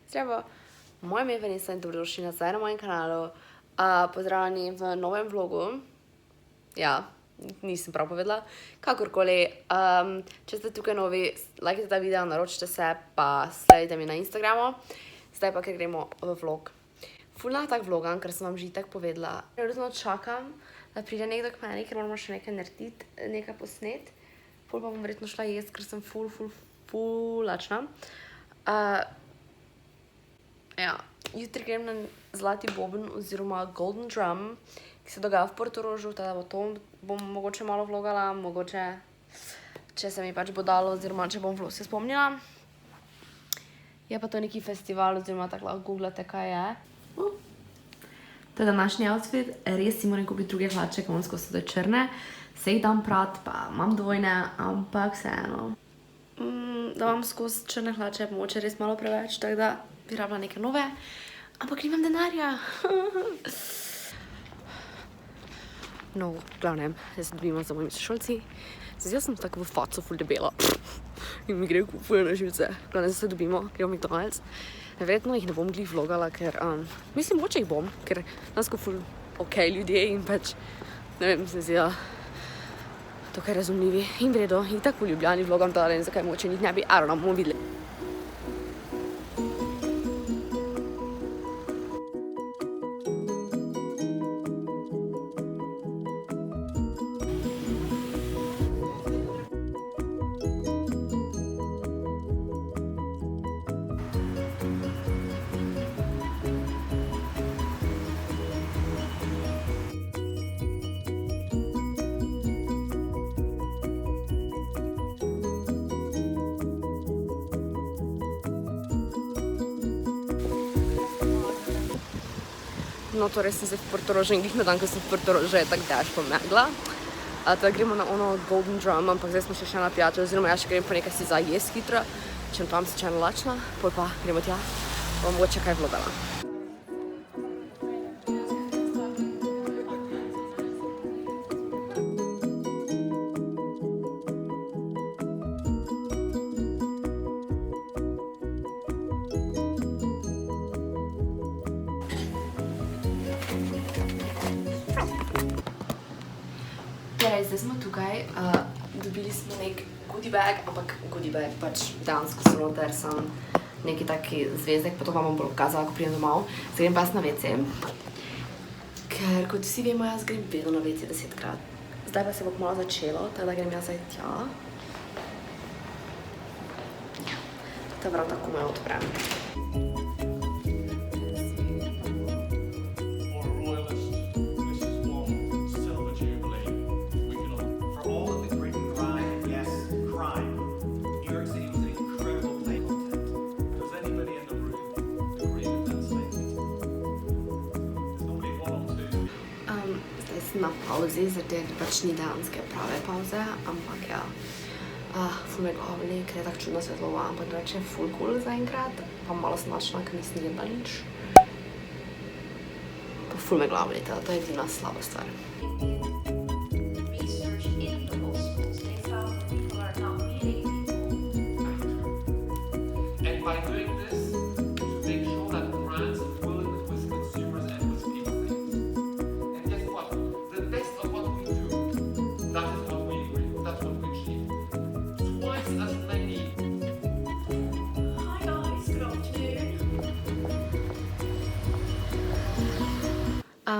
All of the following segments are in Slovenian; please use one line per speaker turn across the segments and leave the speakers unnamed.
Zdravo, moje ime je Vanesa in dobrodošli nazaj na mojem kanalu. Pozdravljeni v novem vlogu. Ja, nisem prav povedala. Kakorkoli, če ste tukaj novi, lajkajte ta video, naročite se, pa sledite mi na Instagramu. Zdaj pa, ker gremo v vlog. Fulna tak vlogam, ker sem vam že itak povedala. Trenutno čakam, da pride nekdo k meni, ker moramo še nekaj narediti, nekaj posnet. Ful pa bom verjetno šla jesti, ker sem ful lačna. Ja, jutri grem na zlati boben oziroma golden drum, ki se dogaja v Portorožu, teda bom mogoče malo vlogala, mogoče, če se mi pač bo dalo, oziroma če bom se spomnila. Je pa to neki festival, oziroma tako lahko googlate, kaj je. To je današnji outfit, res si moram kupiti druge hlače, ker imam skozi sedaj črne. Se jih dam prat, pa imam dvojne, ampak vseeno. Da imam skozi črne hlače, mogoče res malo preveč, tako da bi rabila neke nove, ampak nimam denarja. No, v glavnem, jaz se dobimo za mojimi sošolci. Zdaj sem tako v faco ful debela in mi gre ful na živce. V glavnem se dobimo, gremo v McDonald's. Verjetno jih ne bom glih vlogala, ker mislim, moče jih bom, ker nas ko ful okej ljudje in pač, ne vem, se zdi, da tukaj razumljivi in vredo. In tako v Ljubljani vlogam tale in zakaj moče njih ne bi, I don't know, bomo videli. No, torej sem zdaj v Portorožu in glih na dan, ko sem v Portorožu, je tak dež pa megla. Tako gremo na ono golden drum, ampak zdaj smo še na pijačo, oziroma jaz še grem po nekaj si za jesti hitro, če tam si čajno lačna, pol pa gremo tja, bom mogoče kaj vlogala. Zdaj smo tukaj, dobili smo nek goodie bag, ampak goodie bag pač dejansko so noter sem neki taki zvezek, pa to vam bom bolj pokazala, ko pridem domov. Zdaj grem pa jaz na WC, ker kot vsi vemo, jaz grem vedno na WC 10-krat. Zdaj pa se bo malo začelo, tako da grem jaz zdaj tja. Ta vrata komaj odprem. Na pauzi, zato pač ni dejanske prave pauze, ampak ja, ful me glava boli, ker je tako čudno svetlova, ampak drugače je ful cool zaenkrat, pa malo sem lačna, ker nisem jedla nič. Pa ful me glava boli, teda to je edina slaba stvar.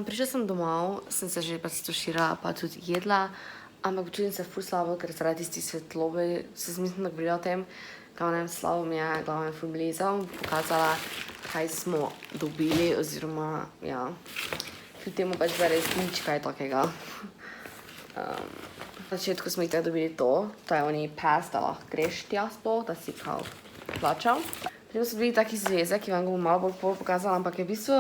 Prišla sem domov, sem se že pač stuširala, pa tudi jedla, ampak počutim se ful slabo, ker zaradi tisti svetlobe se mislim, da govorila o tem, glavnem slabo mi je, glava me ful boli. Zdaj vam pokazala, kaj smo dobili, oziroma, ja, kljub temu pač da res nič kaj takega. V začetku smo jih tako dobili to je oni pass, da lahko greš tja sploh, da si kao plačal. Potem so bili taki zvezek, ki vam ga bom malo bolj pokazala, ampak je v bistvu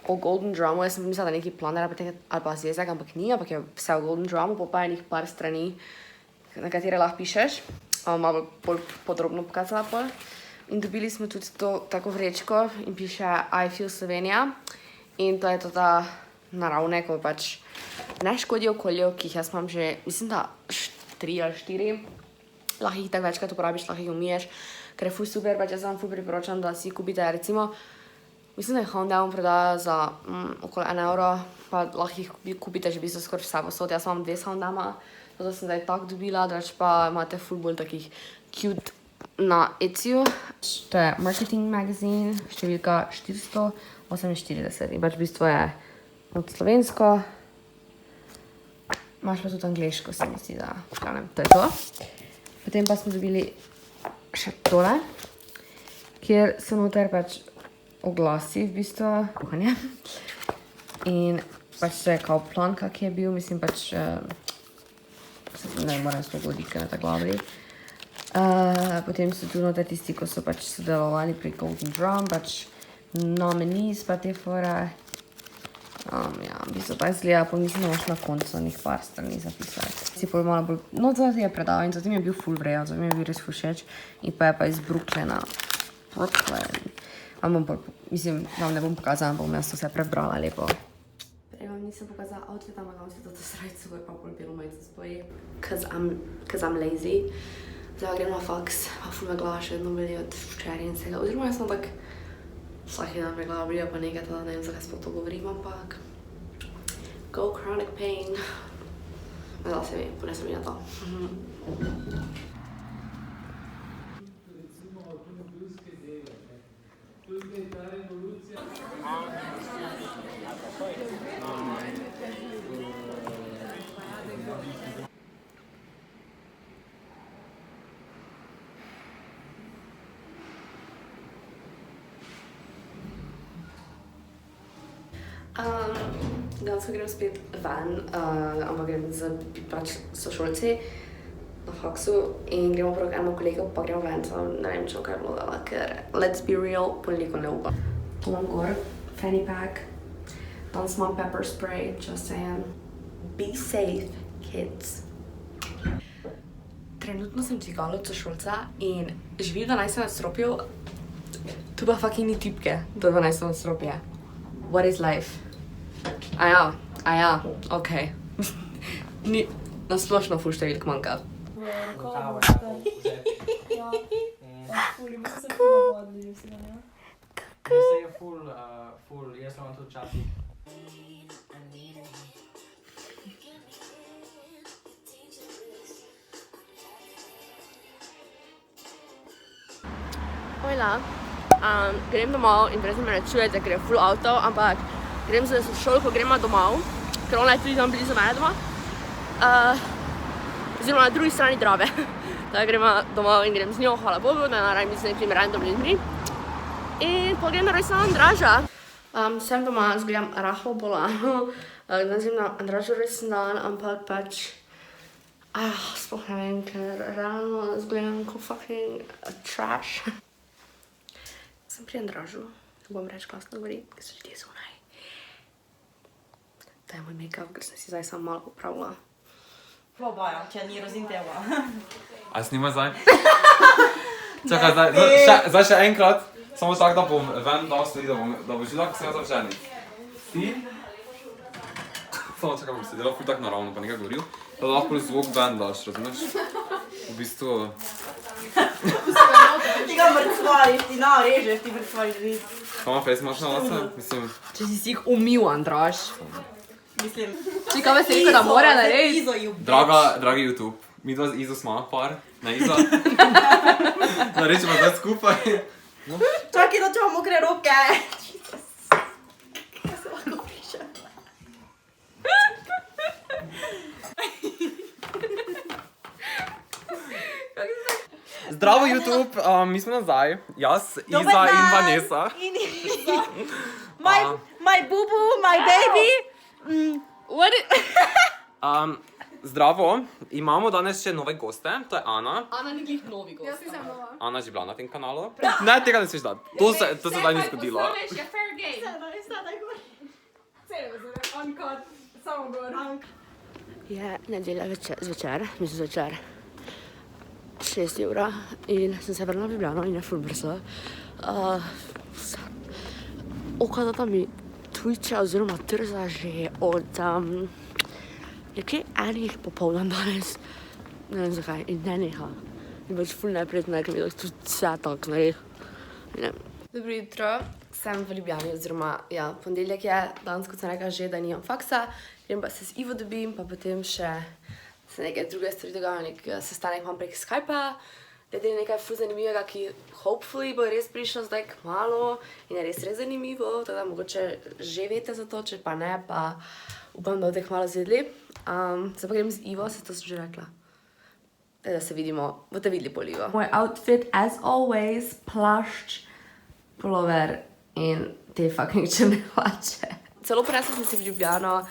o golden drumu, jaz sem mislila, da neki planer ali pa zvezek, ampak ni, ampak je vse o golden drumu, pa je enih par strani, na katere lahko pišeš. Malo bolj podrobno pokazala pol. In dobili smo tudi to tako vrečko in piše I feel Slovenia. In to je to ta naravne, ko pač ne škodi okolju, ki jih jaz imam že, mislim, da 3 ali 4. Lahko jih tako večkrat uporabiš, lahko jih umiješ. ker je ful super, pač jaz vam ful priporočam, da si kupite, recimo, mislim, da je H&M prodaja za okoli 1 euro, pa lahko jih kupite že v bistvu skoraj vse posod. Jaz imam 2 s H&M-a, zato sem zdaj tak dobila, drugače pa imate ful bolj takih cute na Etsyu. To je Marketing Magazine, številka 448 in pač v bistvu je od slovensko. Imaš pa tudi angliško, se mi zdi, da to je to. Potem pa smo dobili še tole, kjer so noter pač oglasi v bistvu, kuhanje. In pač to je kao plan, kak je bil, mislim pač, ne moram sploh voditi, ker me tako glavili. Potem so tu noter tisti, ko so pač sodelovali pri Golden Drum, pač nominees pa te fore. Ja, v bistvu tako izgleda, pa mislim, da imaš na koncu njih par strani zapisati. Si pol malo bolj, no to je predal in zato mi je bil ful vrejo, zato mi je bil res ful všeč. In pa je pa iz Brooklyna. Mislim, vam ne bom pokazala, bom jaz to vse prebrala lepo. Prej vam nisem pokazala outfit, ampak vam si to srajco svoj pa pol belo majico spoji. Cause I'm lazy. Zdaj grem na faks, pa ful me glava še vedno boli od včeraj in vsega. Oziroma jaz sem tak vsaki dan me glava boli, pa nekaj tada ne vem, zakaj sploh to govorim, ampak go chronic pain. Zdaj se mi, ponesem mi na to. Danes grem spet ven, ampak grem z pač sošolci na faksu in gremo prek enemu kolegu, pa gremo ven, so ne vem, če kaj bilo dala, ker let's be real, pol niko ne upa. Tu imam gor fanny pack, danes imam pepper spray, just saying. Be safe, kids. Trenutno sem dvigala od sošolca in živi v 12. nadstropju, tu pa fucking ni tipke do 12. nadstropje. What is life? A ja, okej. Ni, nasplošno ful številk manjka. Hvala. Grem domov in brez me ne čujete, ker je ful avto, ampak grem za sošolko, gremo domov, ker ona je tudi tam blizu mene doma. Oziroma na drugi strani Drave. Tako gremo domov in grem z njo, hvala Bogu, da naravim z nekim random ljudmi. In pa grem na rojstni dan Andraža. Sem doma, zgledam rahlo bolano. Danes grem na Andražev rojstni dan, ampak pač sploh ne vem, ker realno zgledam kot fucking trash. Sem pri Andražu, bom reč glasno govorim, ker so ljudje zunaj. To je moj make-up, ker sem si zdaj samo malo popravila.
Probajo, če ni rozinteva.
A snima zdaj? Čakaj, zdaj še enkrat, samo tako, da bom ven dal stvari, da bo žila, ko sem jaz zavženi. Ti? Samo čakaj, bom sedela ful tak naravno, pa nekaj govoril, da lahko zvok ven daš, razumeš? V bistvu...
Ti ga mrcvališ, ti režeš, ti mrcvališ vid.
Kaj ima face imaš na lase? Mislim...
Če si jih umil, Andraž.
Mislim...
Čekaj, me si rekel, da mora narediti.
Dragi YouTube, mi dva z Izo smo par, ne Iza. Narečemo zdaj skupaj.
Čakaj, da če vam mokre roke. Kaj se lahko piše?
Zdravo YouTube, mi smo nazaj, jaz, Iza in Vanesa.
In Iza. My boo-boo, my baby.
Zdravo, imamo danes še nove goste, to je Ana.
Ana ni glih novi gost.
Jaz nisem nova.
Ana je že bila na tem kanalu. Ne, tega ne smeš dati, to se zdaj ni zgodilo.
Je fair game.
Samo gor.
Je nedelja zvečer, mislim zvečer. 6 ura in sem se vrnila v Ljubljano in je ful brzo. Oko da mi twitcha oziroma trza že od nekje enih popoldan danes. Ne vem zakaj in ne neha. In pač ful neprijetno, ker mi je tudi vse tako naredi. Dobro jutro, sem v Ljubljani, oziroma ja, ponedeljek je, danes, kot sem rekla že, da nimam faksa, grem pa se z Ivo dobim, pa potem še se neke druge stvari dogajajo, nek sestanek imam prek Skypa, glede nekaj ful zanimivega, ki hopefully bo res prišlo zdaj kmalu in je res zanimivo, tako da mogoče že veste za to, če pa ne, pa upam, da boste kmalu zvedeli. Zdaj pa grem z Ivo, se to sem že rekla. Da se vidimo, boste videli pol Ivo. Moj outfit, as always, plašč, pulover in te fucking črne hlače. Celo prinesla sem si v Ljubljano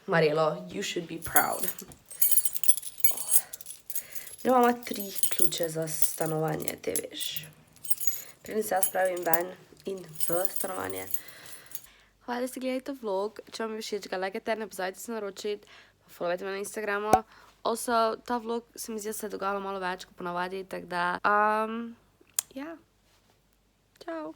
Marelo, you should be proud. Imamo 3 ključe za stanovanje, te veš. Preden se jaz spravim ven in v stanovanje. Hvala, da ste gledali ta vlog. Če vam je všeč, ga lajkajte, ne pozabite se naročiti, pa followajte me na Instagramu. Also, ta vlog se mi zdi, da se je dogajalo malo več kot ponavadi, tako da, ja. Ciao.